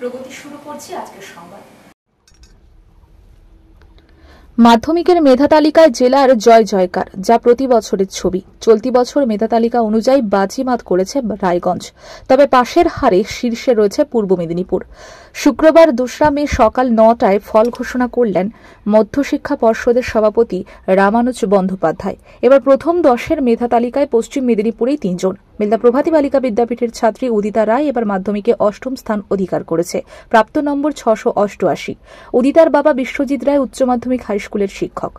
প্রগতি শুরু করছি আজকের সংবাদ। মাধ্যমিকের মেধা তালিকায় জেলার জয় জয়কার, যা প্রতি বছরের ছবি। চলতি বছর মেধা তালিকা অনুযায়ী বাজিমাত করেছে রায়গঞ্জ, তবে পাশের হারে শীর্ষে রয়েছে পূর্ব মেদিনীপুর। শুক্রবার 2 মে সকাল 9টায় ফল ঘোষণা করলেন মধ্যশিক্ষা পর্ষদের সভাপতি রামানুজ বন্দ্যোপাধ্যায়। এবার প্রথম 10-এর মেধা তালিকায় পশ্চিম মেদিনীপুরেই 3 জন। বেলদা প্রভাতী বালিকা বিদ্যাপীঠের ছাত্রী উদিতা রায় এবার মাধ্যমিকে 8ম স্থান অধিকার করেছে, প্রাপ্ত নম্বর 688। উদিতার বাবা বিশ্বজিৎ রায় উচ্চ মাধ্যমিক হাইস্কুলের শিক্ষক,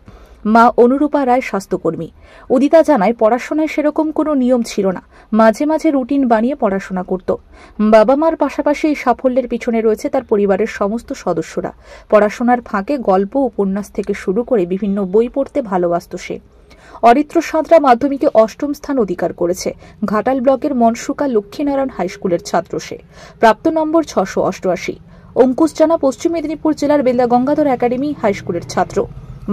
মা অনুরূপা রায় স্বাস্থ্যকর্মী। উদিতা জানায়, পড়াশোনায় সেরকম কোনো নিয়ম ছিল না, মাঝে মাঝে রুটিন বানিয়ে পড়াশোনা করত। বাবা মার পাশাপাশি এই সাফল্যের পিছনে রয়েছে তার পরিবারের সমস্ত সদস্যরা। পড়াশোনার ফাঁকে গল্প, উপন্যাস থেকে শুরু করে বিভিন্ন বই পড়তে ভালোবাসত সে। অরিত্র সাঁতরা মাধ্যমিকে 8ম স্থান অধিকার করেছে। ঘাটাল ব্লকের মনসুকা লক্ষ্মীনারায়ণ হাইস্কুলের ছাত্র সে, প্রাপ্ত নম্বর 688। অঙ্কুশ জানা পশ্চিম মেদিনীপুর জেলার বেলদা গঙ্গাধর একাডেমি হাইস্কুলের ছাত্র।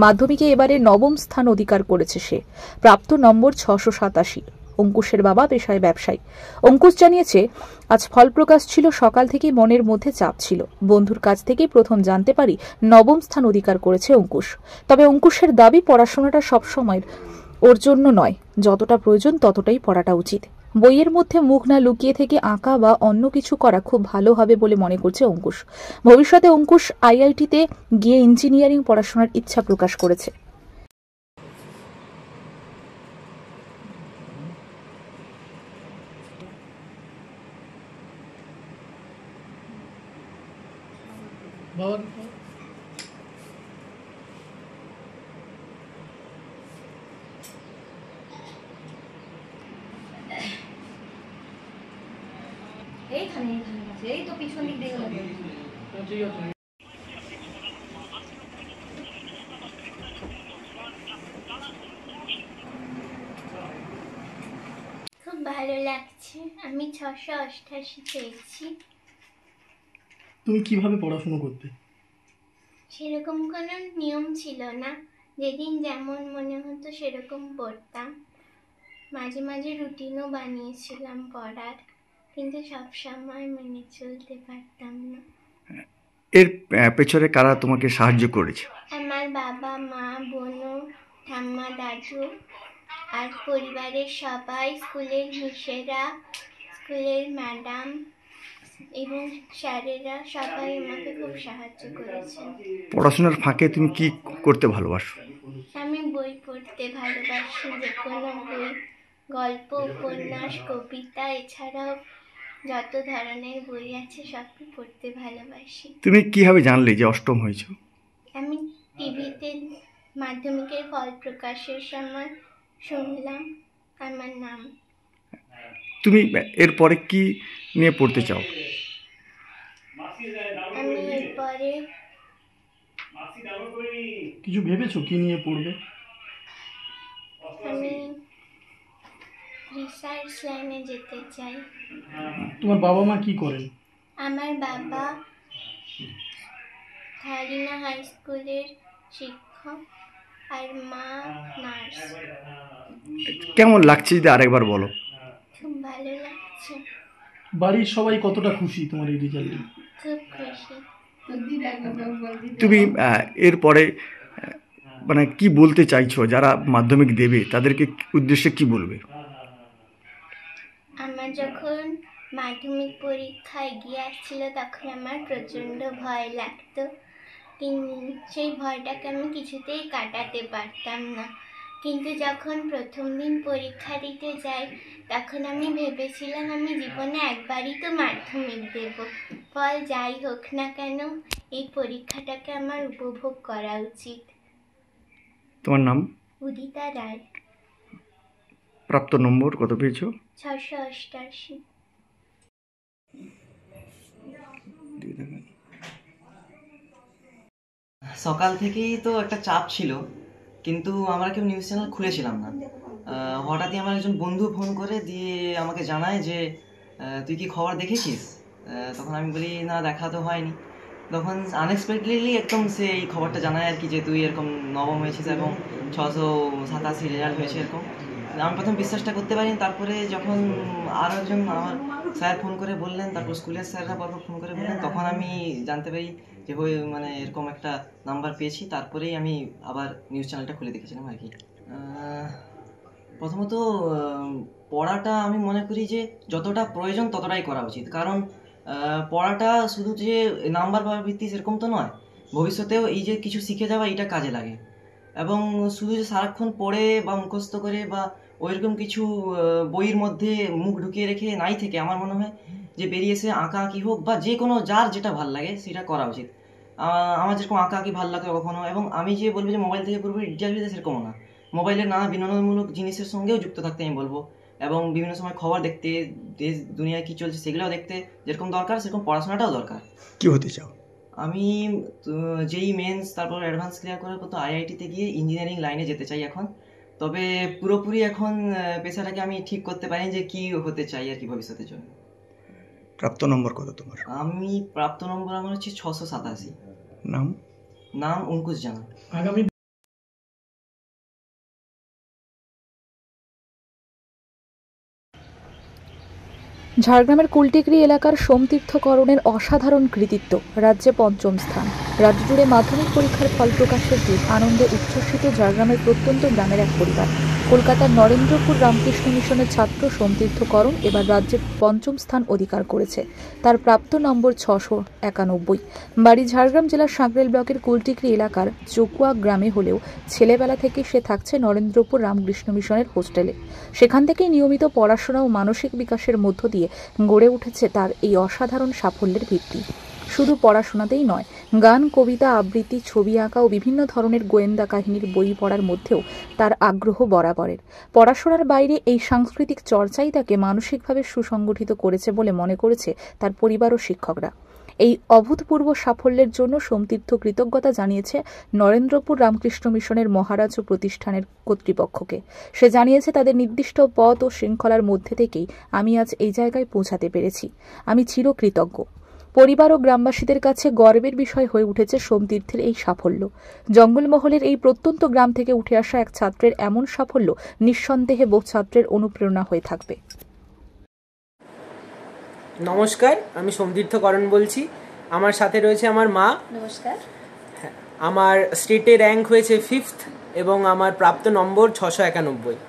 মাধ্যমিকে এবারে 9ম স্থান অধিকার করেছে সে, প্রাপ্ত নম্বর 687। অঙ্কুশের বাবা পেশায় ব্যবসায়ী। অঙ্কুশ জানিয়েছে, আজ ফল প্রকাশ ছিল, সকাল থেকেই মনের মধ্যে চাপ ছিল। বন্ধুর কাছ থেকেই প্রথম জানতে পারি 9ম স্থান অধিকার করেছে অঙ্কুশ। তবে অঙ্কুশের দাবি, পড়াশোনাটা সবসময় ওর জন্য নয়, যতটা প্রয়োজন ততটাই পড়াটা উচিত। বইয়ের মধ্যে মুখ না লুকিয়ে থেকে আঁকা বা অন্য কিছু করা খুব ভালো হবে বলে মনে করছে অঙ্কুশ। ভবিষ্যতে অঙ্কুশ আইআইটিতে গিয়ে ইঞ্জিনিয়ারিং পড়াশোনার ইচ্ছা প্রকাশ করেছে। এইখানে আছে, এই তো পিছন দিক দিয়ে গেলে খুব ভালো লাগছে। আমি 688 পেয়েছি। তুমি কিভাবে পড়াশোনা করতে? সেরকম কোনো নিয়ম ছিল না, যেদিন যেমন মনে হতো সেরকম পড়তাম। মাঝে মাঝে রুটিনও বানিয়েছিলাম পড়ার, কিন্তু সবসময় মেনে চলতে পারতাম না। এর পেছনে কারা তোমাকে সাহায্য করেছে? আমার বাবা, মা, বোনু, ঠাম্মা, দাদু আর পরিবারের সবাই, স্কুলের মিসেরা, স্কুলের ম্যাডাম এবং স্যারেরা সবাই আমাকে খুব সাহায্য করেছেন। পড়াশোনার ফাঁকে তুমি কি করতে ভালোবাসো? আমি বই পড়তে ভালোবাসি, যে কোনো বই, গল্প, উপন্যাস, কবিতা, এছাড়াও যত ধরনের বই আছে সবই পড়তে ভালোবাসি। তুমি কিভাবে জানলে যে 8ম হয়েছে? আমি টিভিতে মাধ্যমিকের ফল প্রকাশের সময় শুনলাম আমার নাম। তুমি এরপরে কি নিয়ে পড়তে চাও? আমি এরপরে কিছু ভেবেছো কি নিয়ে পড়বে? আমি রিসার্চ লাইনে যেতে চাই। তোমার বাবা মা কি করেন? আমার বাবা থারিনা হাই স্কুলের শিক্ষক আর মা নার্স। কেমন লাগছে যদি আরেকবার বলো? খুব ভালো লাগছে। বাড়ির সবাই কতটা খুশি তোমার এই রেজাল্টে? খুব খুশি। তুমি এরপরে মানে কি বলতে চাইছো, যারা মাধ্যমিক দেবে তাদেরকে উদ্দেশ্যে কি বলবে? আমার যখন মাধ্যমিক পরীক্ষা এগিয়ে আসছিল তখন আমার প্রচণ্ড ভয় লাগতো, সেই ভয়টাকে আমি কিছুতেই কাটাতে পারতাম না। কিন্তু যখন প্রথম দিন পরীক্ষা দিতে যাই তখন আমি ভেবেছিলাম আমি জীবনে একবারই তো মাধ্যমিক দেব, ফল যাই হোক না কেন এই পরীক্ষাটাকে আমার উপভোগ করা উচিত। তোমার নাম? উদিতা রায়। প্রাপ্ত নম্বর কত পেয়েছো? 688। সকাল থেকেই তো একটা চাপ ছিল, কিন্তু আমরা কেউ নিউজ চ্যানেল খুলেছিলাম না। হঠাৎই আমার একজন বন্ধু ফোন করে দিয়ে আমাকে জানায় যে তুই কি খবর দেখেছিস? তখন আমি বলি না, দেখা তো হয়নি। তখন আনএক্সপেক্টেডলি একদম সে এই খবরটা জানায় আর কি, যে তুই এরকম 9ম হয়েছিস এবং 687 রেজাল্ট হয়েছে এরকম। আমি প্রথম বিশ্বাসটা করতে পারিনি। তারপরে যখন আরও একজন আমার স্যার ফোন করে বললেন, তারপর স্কুলের স্যাররা পরপর ফোন করে বললেন, তখন আমি জানতে পারি যে মানে এরকম একটা নাম্বার পেয়েছি। তারপরেই আমি আবার নিউজ চ্যানেলটা খুলে দেখেছিলাম আর কি। প্রথমত পড়াটা আমি মনে করি যে যতটা প্রয়োজন ততটাই করা উচিত, কারণ পড়াটা শুধু যে নাম্বার পাওয়ার ভিত্তি সেরকম তো নয়, ভবিষ্যতেও এই যে কিছু শিখে যাওয়া এটা কাজে লাগে। এবং শুধু যে সারাক্ষণ পড়ে বা মুখস্থ করে বা ওইরকম কিছু বইয়ের মধ্যে মুখ ঢুকিয়ে রেখে নাই থেকে আমার মনে হয় যে বেরিয়ে এসে আঁকা আঁকি হোক বা যে কোনো যার যেটা ভাল লাগে সেটা করা উচিত। আমার যেরকম আঁকা আঁকি ভাল লাগে কখনো, এবং আমি যে বলবো যে মোবাইল থেকে পুরোপুরি ডিটেলস পেতে সেরকমও না, মোবাইলের নানা বিনোদনমূলক জিনিসের সঙ্গেও যুক্ত থাকতে আমি বলবো, এবং বিভিন্ন সময় খবর দেখতে, দেশ দুনিয়ায় কী চলছে সেগুলোও দেখতে যেরকম দরকার সেরকম পড়াশোনাটাও দরকার। কি হতে চাও? আমি যেই মেন্স তারপর অ্যাডভান্স ক্লিয়ার করার পর তো আইআইটিতে গিয়ে ইঞ্জিনিয়ারিং লাইনে যেতে চাই এখন। তবে পুরোপুরি এখন পেশাটাকে আমি ঠিক করতে পারিনি যে কি হতে চাই আর কি ভবিষ্যতের জন্য। প্রাপ্ত নম্বর কত তোমার? আমি প্রাপ্ত নম্বর আমার হচ্ছে 687। নাম? নাম অঙ্কুশ জানা। আগামী ঝাড়গ্রামের কুলটিকরি এলাকার সোমতীর্থকরণের অসাধারণ কৃতিত্ব, রাজ্যে ৫ম স্থান। রাজ্য জুড়ে মাধ্যমিক পরীক্ষার ফল প্রকাশের দিন আনন্দে উচ্ছ্বসিত ঝাড়গ্রামের প্রত্যন্ত গ্রামের এক পরিবার। কলকাতার নরেন্দ্রপুর রামকৃষ্ণ মিশনের ছাত্র সোমতীর্থকরণ এবার রাজ্যে ৫ম স্থান অধিকার করেছে। তার প্রাপ্ত নম্বর ৬৯১। বাড়ি ঝাড়গ্রাম জেলার সাঁকরেল ব্লকের কুলটিকরি এলাকার চকুয়া গ্রামে হলেও ছেলেবেলা থেকে সে থাকছে নরেন্দ্রপুর রামকৃষ্ণ মিশনের হোস্টেলে। সেখান থেকেই নিয়মিত পড়াশোনা ও মানসিক বিকাশের মধ্য দিয়ে গড়ে উঠেছে তার এই অসাধারণ সাফল্যের ভিত্তি। শুধু পড়াশোনাতেই নয়, গান, কবিতা, আবৃত্তি, ছবি আঁকা ও বিভিন্ন ধরনের গোয়েন্দা কাহিনীর বই পড়ার মধ্যেও তার আগ্রহ বরাবরের। পড়াশোনার বাইরে এই সাংস্কৃতিক চর্চাই তাকে মানসিকভাবে সুসংগঠিত করেছে বলে মনে করেছে তার পরিবার ও শিক্ষকরা। এই অভূতপূর্ব সাফল্যের জন্য সোমতীর্থ কৃতজ্ঞতা জানিয়েছে নরেন্দ্রপুর রামকৃষ্ণ মিশনের মহারাজ ও প্রতিষ্ঠানের কর্তৃপক্ষকে। সে জানিয়েছে, তাদের নির্দিষ্ট পথ ও শৃঙ্খলার মধ্যে থেকেই আমি আজ এই জায়গায় পৌঁছাতে পেরেছি। আমি চিরকৃতজ্ঞ। পরিবার ও গ্রামবাসীদের কাছে গর্বের বিষয় হয়ে উঠেছে সোমতীর্থের এই সাফল্য। জঙ্গলমহলের এই প্রত্যন্ত গ্রাম থেকে উঠে আসা এক ছাত্রের এমন সাফল্য নিঃসন্দেহে বহু ছাত্রের অনুপ্রেরণা হয়ে থাকবে। নমস্কার, আমি সোমতীর্থকরণ বলছি। আমার সাথে রয়েছে আমার মা। নমস্কার। আমার স্টেটে র্যাঙ্ক হয়েছে 5th এবং আমার প্রাপ্ত নম্বর 691।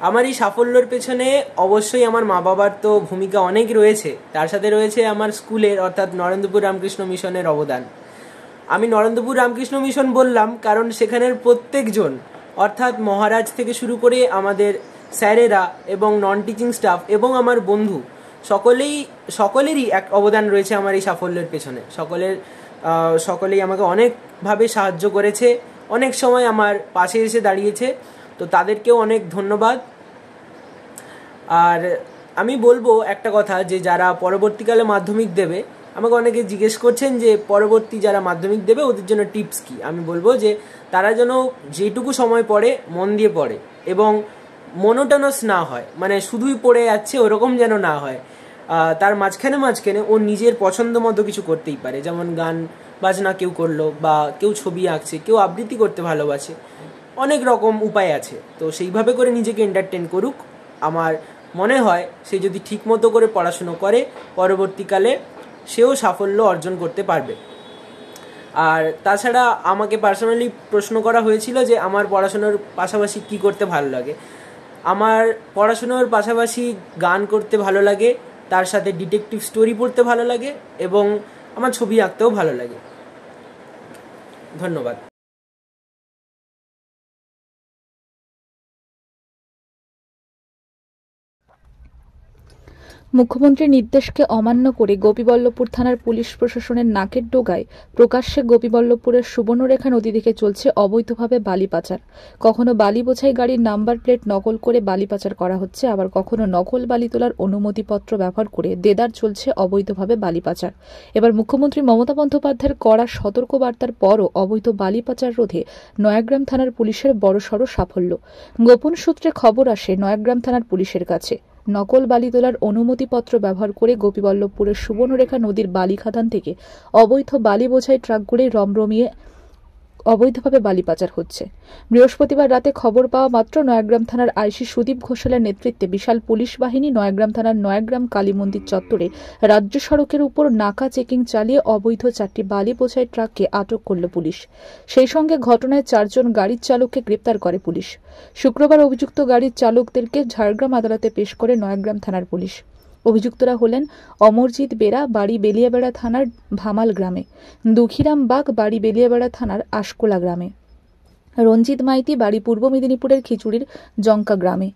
আমার এই সাফল্যের পেছনে অবশ্যই আমার মা বাবার তো ভূমিকা অনেক রয়েছে, তার সাথে রয়েছে আমার স্কুলের অর্থাৎ নরেন্দ্রপুর রামকৃষ্ণ মিশনের অবদান। আমি নরেন্দ্রপুর রামকৃষ্ণ মিশন বললাম কারণ সেখানের প্রত্যেকজন অর্থাৎ মহারাজ থেকে শুরু করে আমাদের স্যারেরা এবং নন টিচিং স্টাফ এবং আমার বন্ধু সকলেরই এক অবদান রয়েছে আমার এই সাফল্যের পেছনে। সকলেই আমাকে অনেকভাবে সাহায্য করেছে, অনেক সময় আমার পাশে এসে দাঁড়িয়েছে, তো তাদেরকেও অনেক ধন্যবাদ। আর আমি বলবো একটা কথা, যে যারা পরবর্তীকালে মাধ্যমিক দেবে, আমাকে অনেকে জিজ্ঞেস করছেন যে পরবর্তী যারা মাধ্যমিক দেবে ওদের জন্য টিপস কি। আমি বলবো যে তারা যেন যেটুকু সময় পড়ে মন দিয়ে পড়ে এবং মনোটোনাস না হয়, মানে শুধুই পড়ে যাচ্ছে ওরকম যেন না হয়। তার মাঝখানে ও নিজের পছন্দ মতো কিছু করতেই পারে, যেমন গান বাজনা কেউ করলো, বা কেউ ছবি আঁকছে, কেউ আবৃত্তি করতে ভালোবাসে, অনেক রকম উপায় আছে। তো সেইভাবে করে নিজেকে এন্টারটেন করুক। আমার মনে হয় সে যদি ঠিক মতো করে পড়াশুনো করে পরবর্তীকালে সেও সাফল্য অর্জন করতে পারবে। আর তাছাড়া আমাকে পার্সোনালি প্রশ্ন করা হয়েছিল যে আমার পড়াশোনার পাশাপাশি কি করতে ভালো লাগে। আমার পড়াশোনার পাশাপাশি গান করতে ভালো লাগে, তার সাথে ডিটেকটিভ স্টোরি পড়তে ভালো লাগে এবং আমার ছবি আঁকতেও ভালো লাগে। ধন্যবাদ। মুখ্যমন্ত্রীর নির্দেশকে অমান্য করে গোপীবল্লভপুর থানার পুলিশ প্রশাসনের নাকের ডোগায় প্রকাশ্যে গোপীবল্লভপুরের সুবর্ণরেখা নদী থেকে চলছে অবৈধভাবে বালি পাচার। কখনো বালি বোঝাই গাড়ির নাম্বার প্লেট নকল করে বালি পাচার করা হচ্ছে, আবার কখনো নকল বালি তোলার অনুমতিপত্র ব্যবহার করে দেদার চলছে অবৈধভাবে বালি পাচার। এবার মুখ্যমন্ত্রী মমতা বন্দ্যোপাধ্যায়ের কড়া সতর্কবার্তার পরও অবৈধ বালি পাচার রোধে নয়াগ্রাম থানার পুলিশের বড়সড় সাফল্য। গোপন সূত্রে খবর আসে নয়াগ্রাম থানার পুলিশের কাছে, নকল বালি তোলার অনুমতিপত্র ব্যবহার করে গোপীবল্লভপুরের সুবর্ণরেখা নদীর বালি খাদান থেকে অবৈধ বালি বোঝাই ট্রাকগুলি রমরমিয়ে অবৈধভাবে বালি পাচার হচ্ছে। বৃহস্পতিবার রাতে খবর পাওয়া মাত্র নয়াগ্রাম থানার আইসি সুদীপ ঘোষালের নেতৃত্বে বিশাল পুলিশ বাহিনী নয়াগ্রাম থানার নয়াগ্রাম কালী মন্দির চত্বরে রাজ্য সড়কের উপর নাকা চেকিং চালিয়ে অবৈধ 4টি বালি বোঝাই ট্রাককে আটক করল পুলিশ। সেই সঙ্গে ঘটনায় 4 জন গাড়ির চালককে গ্রেপ্তার করে পুলিশ। শুক্রবার অভিযুক্ত গাড়ির চালকদেরকে ঝাড়গ্রাম আদালতে পেশ করে নয়াগ্রাম থানার পুলিশ। অভিযুক্তরা হলেন অমরজিৎ বেরা, বাড়ি বেলিয়াবেড়া থানার ভামাল গ্রামে; দুঃখীরাম বাগ, বাড়ি বেলিয়াবেড়া থানার আশকোলা গ্রামে; রঞ্জিত মাইতি, বাড়ি পূর্ব মেদিনীপুরের খিচুড়ির জঙ্কা গ্রামে;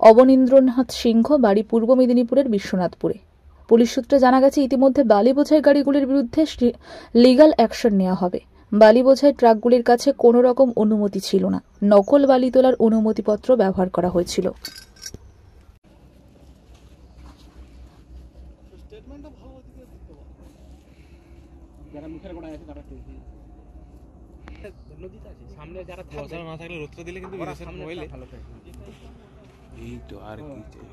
অবনীন্দ্রনাথ সিংহ, বাড়ি পূর্ব মেদিনীপুরের বিশ্বনাথপুরে। পুলিশ সূত্রে জানা গেছে, ইতিমধ্যে বালি বোঝাই গাড়িগুলির বিরুদ্ধে লিগ্যাল অ্যাকশন নেওয়া হবে। বালি বোঝাই ট্রাকগুলির কাছে কোনো রকম অনুমতি ছিল না, নকল বালি তোলার অনুমতিপত্র ব্যবহার করা হয়েছিল। সামনে যারা থাকবে না থাকলে রোত্র দিলে কিন্তু হইলে এই তো আর কি চাই।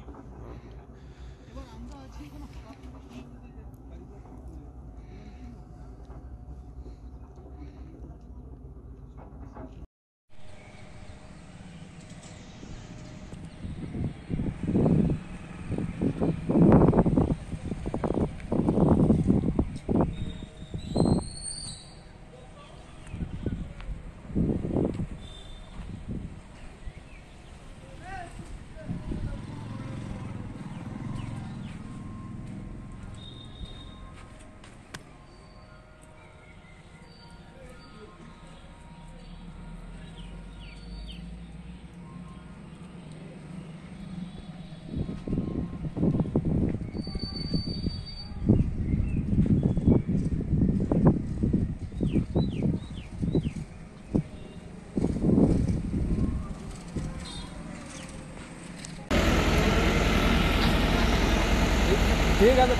ঠিক আছে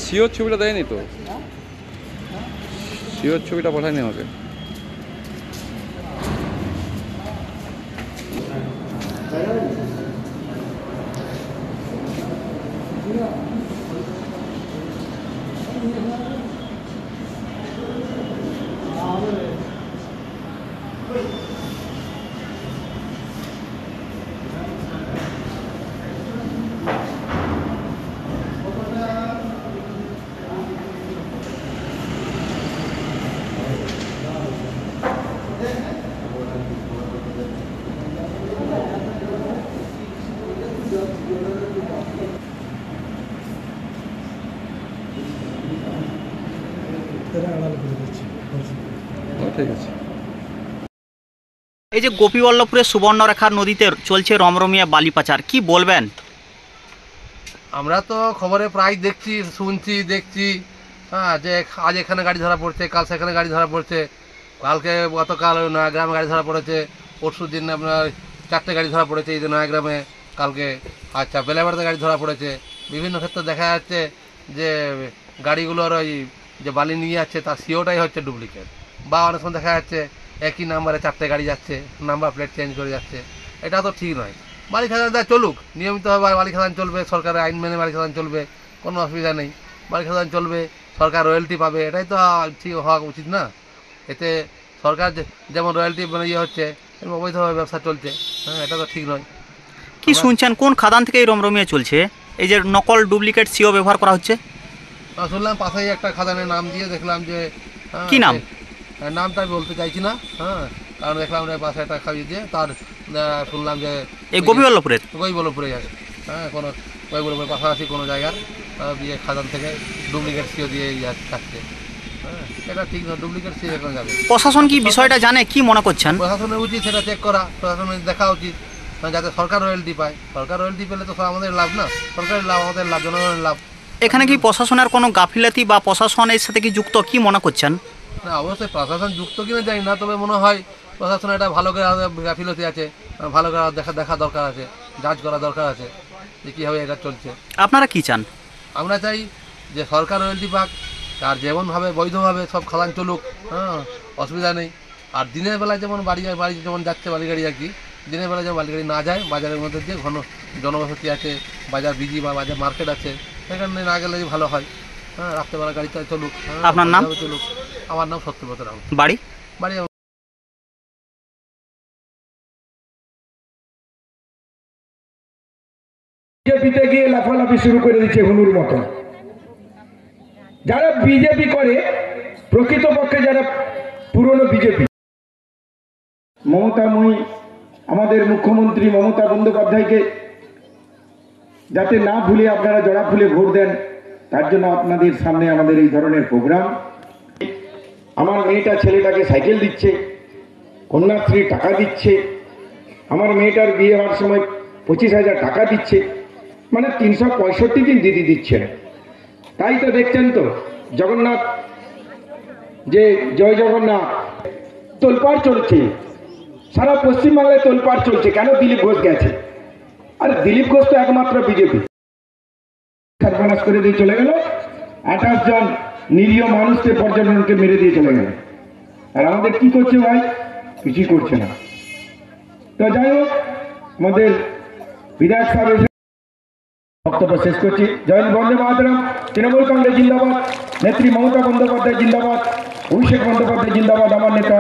সিওর ছবিটা দেয়নি তো, সিওর ছবিটা পাঠায়নি আমাকে। ঠিক আছে। এই যে গোপীবল্লভপুরের সুবর্ণরেখার নদীতে চলছে রমরমিয়া বালি পাচার, কি বলবেন? আমরা তো খবরে প্রায় দেখছি, শুনছি, দেখছি, হ্যাঁ, যে আজ এখানে গাড়ি ধরা পড়ছে, কাল সেখানে গাড়ি ধরা পড়ছে, কালকে গতকাল নয়াগ্রামে গাড়ি ধরা পড়েছে, পরশু দিন আপনার 4টে গাড়ি ধরা পড়েছে এই যে নয়াগ্রামে, কালকে আচ্ছা বেলাবাড়িতে গাড়ি ধরা পড়েছে। বিভিন্ন ক্ষেত্রে দেখা যাচ্ছে যে গাড়িগুলোর ওই যে বালি নিয়ে যাচ্ছে তার সিওটাই হচ্ছে ডুপ্লিকেট, বা অনেক সময় দেখা যাচ্ছে একই নাম্বারে 4টে গাড়ি যাচ্ছে, নাম্বার প্লেট চেঞ্জ করে যাচ্ছে। এটা তো ঠিক নয়। বালি খাদান চলুক, নিয়মিতভাবে বালি খাদান চলবে, সরকারের আইন মেনে বালি খাদান চলবে, কোনো অসুবিধা নেই। বালি খাদান চলবে, সরকার রয়্যালটি পাবে, এটাই তো ঠিক হওয়া উচিত না? এতে সরকার যেমন রয়্যালটি মানে ইয়ে হচ্ছে, অবৈধভাবে ব্যবসা চলছে, হ্যাঁ, এটা তো ঠিক নয়। কি শুনছেন, কোন খাদান থেকে এই রমরমিয়া চলছে, এই যে নকল ডুপ্লিকেট সিও ব্যবহার করা হচ্ছে? শুনলাম পাশেই একটা খাদানের নাম দিয়ে দেখলাম যে, কি নাম? নামটা আমি বলতে চাইছি না, হ্যাঁ, কারণ দেখলাম পাশে একটা খাইয়ে দিয়ে তার শুনলাম যে এই গোপীবল্লভপুরে আছে, হ্যাঁ, কোনো গোপীবল্লভপুরের পাশাপাশি কোনো জায়গার দিয়ে খাদান থেকে ডুপ্লিকেট সিও দিয়ে থাকছে, হ্যাঁ, এটা ঠিক না। ডুপ্লিকেট সিও এখন যাবে। প্রশাসন কি বিষয়টা জানে, কি মনে করছেন? প্রশাসনের উচিত সেটা চেক করা, প্রশাসনের দেখা উচিত, যাতে সরকার রয়্যালটি পায়। সরকার রয়্যালটি পেলে তো আমাদের লাভ না, সরকারের লাভ, আমাদের লাভ, জনগণের লাভ। এখানে কি প্রশাসনের কোনো গাফিলতি বা প্রশাসনের সাথে কি যুক্ত, কি মনে করছেন? না, অবশ্যই প্রশাসন যুক্ত কিনা জানি না, তবে মনে হয় প্রশাসন এটা ভালো করে গাফিলতি আছে, ভালো করে দেখা দরকার আছে, যাচ করা দরকার আছে যে কীভাবে এটা চলছে। আপনারা কি চান? আমরা চাই যে সরকার রয়্যালটি পাক, আর যেমনভাবে বৈধভাবে সব খাদান চলুক, হ্যাঁ, অসুবিধা নেই। আর দিনের বেলায় যেমন বাড়ি যেমন যাচ্ছে বালিগাড়ি আর কি, দিনের বেলায় যেমন বালিগাড়ি না যায়, বাজারের মধ্যে দিয়ে ঘন জনবসতি আছে, বাজার বিজি বা বাজার মার্কেট আছে, সেখানে না গেলে ভালো হয়। হ্যাঁ, রাত্রেবেলা গাড়িটা চলুক। আপনার নাম? চলুক। আমার নাম সত্যব্রত রাম। বাড়ি? বাড়ি বিজেপিতে গিয়ে লাফালাফি শুরু করে দিচ্ছে হুনুর মতো। যারা বিজেপি করে প্রকৃতপক্ষে যারা পুরনো বিজেপি, মমতাময়ী আমাদের মুখ্যমন্ত্রী মমতা বন্দ্যোপাধ্যায়কে যাতে না ভুলে আপনারা জড়া ফুলে ভোট দেন, তার জন্য আপনাদের সামনে আমাদের এই ধরনের প্রোগ্রাম। আমার মেয়েটা ছেলেটাকে সাইকেল দিচ্ছে, কন্যাশ্রীর টাকা দিচ্ছে, আমার মেয়েটার বিয়ে হওয়ার সময় 25,000 টাকা দিচ্ছে, মানে 365 দিন দিদি দিচ্ছেন। তাই তো দেখছেন তো জগন্নাথ, যে জয় জগন্নাথ তোলপাড় চলছে, সারা পশ্চিমবাংলায় তোলপাড় চলছে। কেন? দিলীপ ঘোষ গেছে। আর দিলীপ ঘোষ তো একমাত্র বিজেপি। সর্বনাশ করে দিয়ে চলে গেল, 28 জন নিরীহ মানুষকে পর্যটনকে মেরে দিয়ে চলে গেল। আর আমাদের কি করছে ভাই? কিছুই করছে না। তো যাই হোক, আমাদের বিধায়ক সাহেব বক্তব্য শেষ করছি। জয় বন্দে মাতরম। তৃণমূল কংগ্রেস জিন্দাবাদ, নেত্রী মমতা বন্দ্যোপাধ্যায় জিন্দাবাদ, অভিষেক বন্দ্যোপাধ্যায় জিন্দাবাদ। আমার নেতা,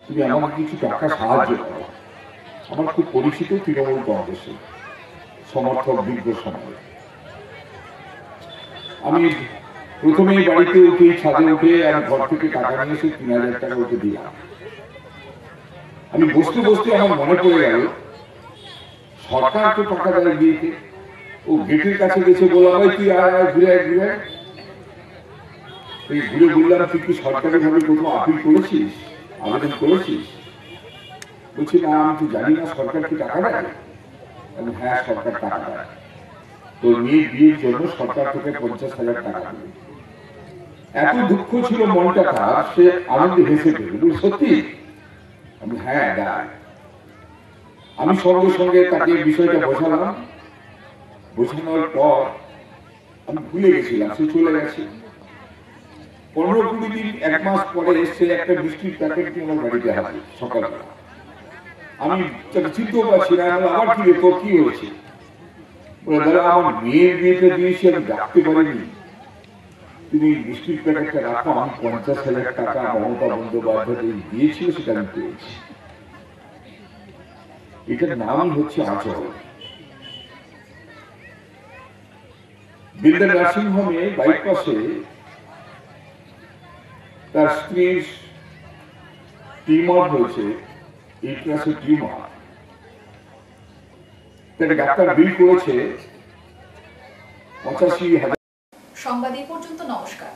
তুমি আমাকে কিছু টাকা সাহায্য করো। আমার খুব পরিচিত তৃণমূল কংগ্রেসের সমর্থক দীর্ঘ সময়। আমি প্রথমেই বাড়িতে উঠে ছাদে উঠে আমি ঘর থেকে টাকা নিয়ে এসে 3,000 টাকা ওকে দিলাম। আমি বসতে বসতে আমার মনে পড়ে গেল সরকার তো টাকা দেয় বিয়েতে। ও গেটের কাছে গেছে, বললাম ভাই তুই আয় ঘুরে ঘুরে ঘুরে বললাম তুই কি সরকারি ভাবে কোথাও আপিল করেছিস, আবেদন করেছিস? বলছি না, আমি তো জানি না সরকার কি টাকা দেয়। হ্যাঁ, সরকার টাকা দেয়, তোর মেয়ের বিয়ের জন্য সরকার থেকে 50,000 টাকা দেবে। এত দুঃখ ছিল মনটা তার, সে আনন্দে হেসে ফেলল। সত্যি? আমি হ্যাঁ দেয়। আমি সঙ্গে সঙ্গে তাকে বিষয়টা বোঝালাম। বোঝানোর পর আমি ভুলে গেছিলাম, সে চলে গেছে। 15-20 দিন, 1 মাস পরে এসে একটা মিষ্টির প্যাকেট নিয়ে আমার বাড়িতে হাজির সকালবেলা। আমি চিনতেও পারছি না। আবার কি রে, তোর কি হয়েছে? দাদা, আমার মেয়ের বিয়েতে দিয়েছি, আমি ডাকতে পারিনি, তুমি মিষ্টির প্যাকেটটা রাখো। আমি 50,000 টাকা মমতা বন্দ্যোপাধ্যায় দিয়েছিল, সেটা আমি পেয়েছি। এটার নামই হচ্ছে আচরণ। বিন্দা নার্সিং হোমে বাইপাসে তার স্ত্রীর টিউমার হয়েছে, ইউটেরাসের টিউমার। তাকে ডাক্তার বিল করেছে 85,000। সংবাদ এই পর্যন্ত। নমস্কার।